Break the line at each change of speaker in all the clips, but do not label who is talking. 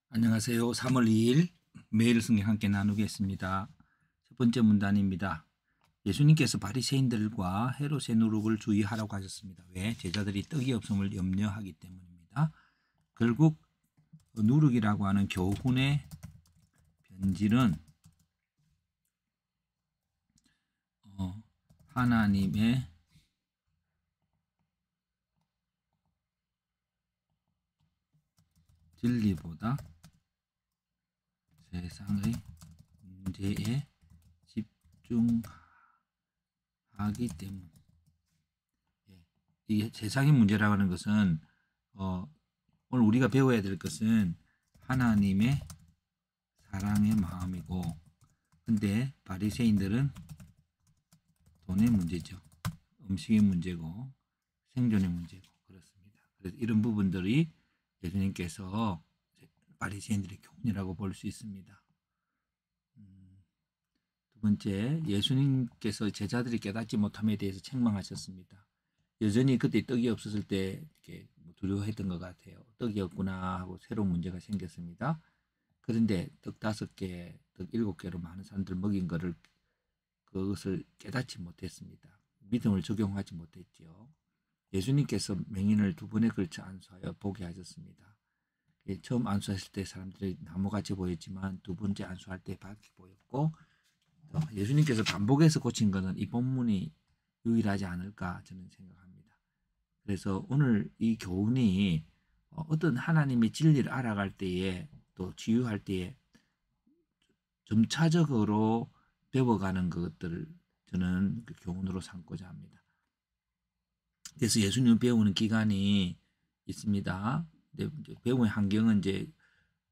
안녕하세요. 3월 2일 매일 성경 함께 나누겠습니다. 첫 번째 문단입니다. 예수님께서 바리새인들과 헤롯의 누룩을 주의하라고 하셨습니다. 왜? 제자들이 떡이 없음을 염려하기 때문입니다. 결국 누룩이라고 하는 교훈의 변질은 하나님의 진리보다 세상의 문제에 집중하기 때문. 이 세상의 문제라고 하는 것은 오늘 우리가 배워야 될 것은 하나님의 사랑의 마음이고, 근데 바리새인들은 돈의 문제죠. 음식의 문제고 생존의 문제고 그렇습니다. 그래서 이런 부분들이 예수님께서 바리새인들의 교훈이라고 볼 수 있습니다. 두 번째, 예수님께서 제자들이 깨닫지 못함에 대해서 책망하셨습니다. 여전히 그때 떡이 없었을 때 이렇게 두려워했던 것 같아요. 떡이 없구나 하고 새로운 문제가 생겼습니다. 그런데 떡 5개, 떡 7개로 많은 사람들 먹인 것을 그것을 깨닫지 못했습니다. 믿음을 적용하지 못했지요. 예수님께서 맹인을 2번에 걸쳐 안수하여 보게 하셨습니다. 처음 안수했을 때 사람들이 나무같이 보였지만 2번째 안수할 때 밝게 보였고, 예수님께서 반복해서 고친 것은 이 본문이 유일하지 않을까 저는 생각합니다. 그래서 오늘 이 교훈이 어떤 하나님의 진리를 알아갈 때에 또 치유할 때에 점차적으로 배워가는 것들을 저는 그 교훈으로 삼고자 합니다. 그래서 예수님을 배우는 기간이 있습니다. 배움의 환경은 이제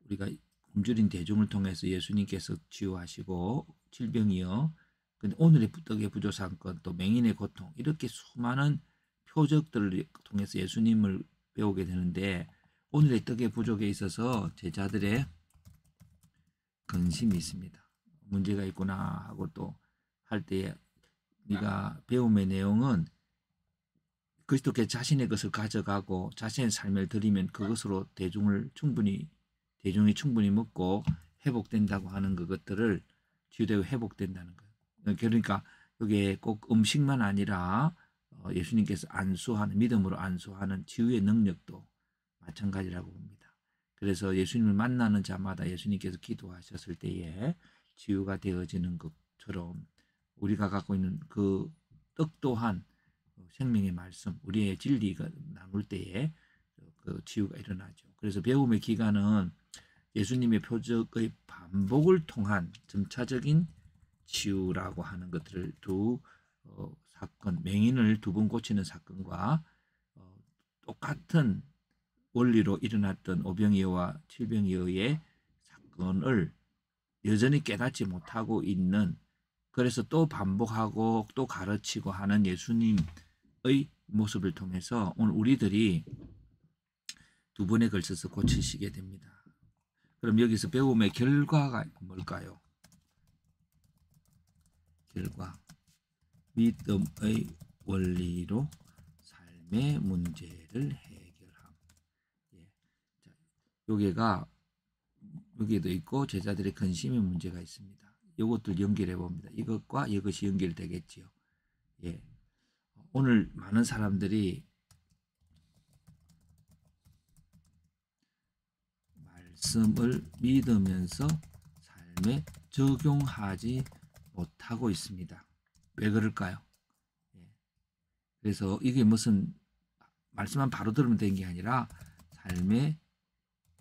우리가 굶주린 대중을 통해서 예수님께서 치유하시고 질병이요. 근데 오늘의 떡의 부조 사건, 또 맹인의 고통, 이렇게 수많은 표적들을 통해서 예수님을 배우게 되는데, 오늘의 떡의 부족에 있어서 제자들의 근심이 있습니다. 문제가 있구나 하고 또 할 때에 네가 배움의 내용은 그리스도께 자신의 것을 가져가고 자신의 삶을 드리면 그것으로 대중이 충분히 먹고 회복된다고 하는 그것들을 치유되고 회복된다는 거예요. 그러니까 이게 꼭 음식만 아니라 예수님께서 안수하는, 믿음으로 안수하는 치유의 능력도 마찬가지라고 봅니다. 그래서 예수님을 만나는 자마다 예수님께서 기도하셨을 때에 치유가 되어지는 것처럼 우리가 갖고 있는 그 떡 또한 생명의 말씀, 우리의 진리가 나눌 때에 그 치유가 일어나죠. 그래서 배움의 기간은 예수님의 표적의 반복을 통한 점차적인 치유라고 하는 것들을 사건, 맹인을 2번 고치는 사건과 똑같은 원리로 일어났던 오병이어와 칠병이어의 사건을 여전히 깨닫지 못하고 있는, 그래서 또 반복하고 또 가르치고 하는 예수님의 모습을 통해서 오늘 우리들이 2번에 걸쳐서 고치시게 됩니다. 그럼 여기서 배움의 결과가 뭘까요? 결과, 믿음의 원리로 삶의 문제를 해결함. 여기에도 있고 제자들의 근심의 문제가 있습니다. 이것들 연결해 봅니다. 이것과 이것이 연결되겠지요. 오늘 많은 사람들이 말씀을 믿으면서 삶에 적용하지 못하고 있습니다. 왜 그럴까요? 그래서 이게 무슨 말씀만 바로 들으면 되는 게 아니라 삶의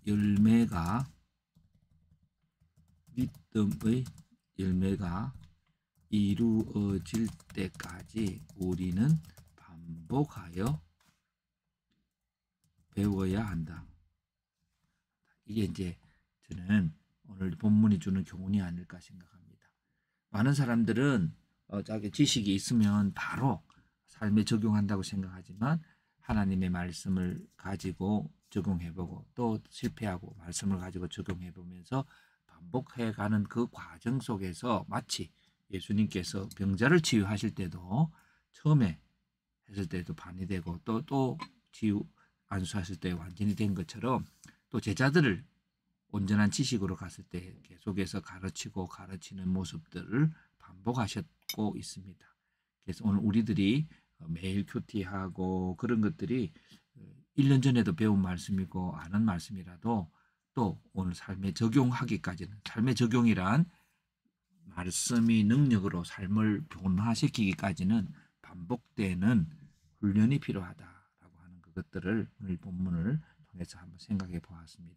열매가, 믿음의 열매가 이루어질 때까지 우리는 반복하여 배워야 한다. 이게 이제 저는 오늘 본문이 주는 교훈이 아닐까 생각합니다. 많은 사람들은 자기 지식이 있으면 바로 삶에 적용한다고 생각하지만 하나님의 말씀을 가지고 적용해보고 또 실패하고 말씀을 가지고 적용해보면서 반복해가는 그 과정 속에서 마치 예수님께서 병자를 치유하실 때도 처음에 했을 때도 반이 되고 또 치유 안수하실 때 완전히 된 것처럼 또 제자들을 온전한 지식으로 갔을 때 계속해서 가르치고 가르치는 모습들을 반복하셨고 있습니다. 그래서 오늘 우리들이 매일 큐티하고 그런 것들이 1년 전에도 배운 말씀이고 아는 말씀이라도 또 오늘 삶에 적용하기까지는, 삶의 적용이란 말씀이 능력으로 삶을 변화시키기까지는 반복되는 훈련이 필요하다라고 하는 그것들을 오늘 본문을 통해서 한번 생각해 보았습니다.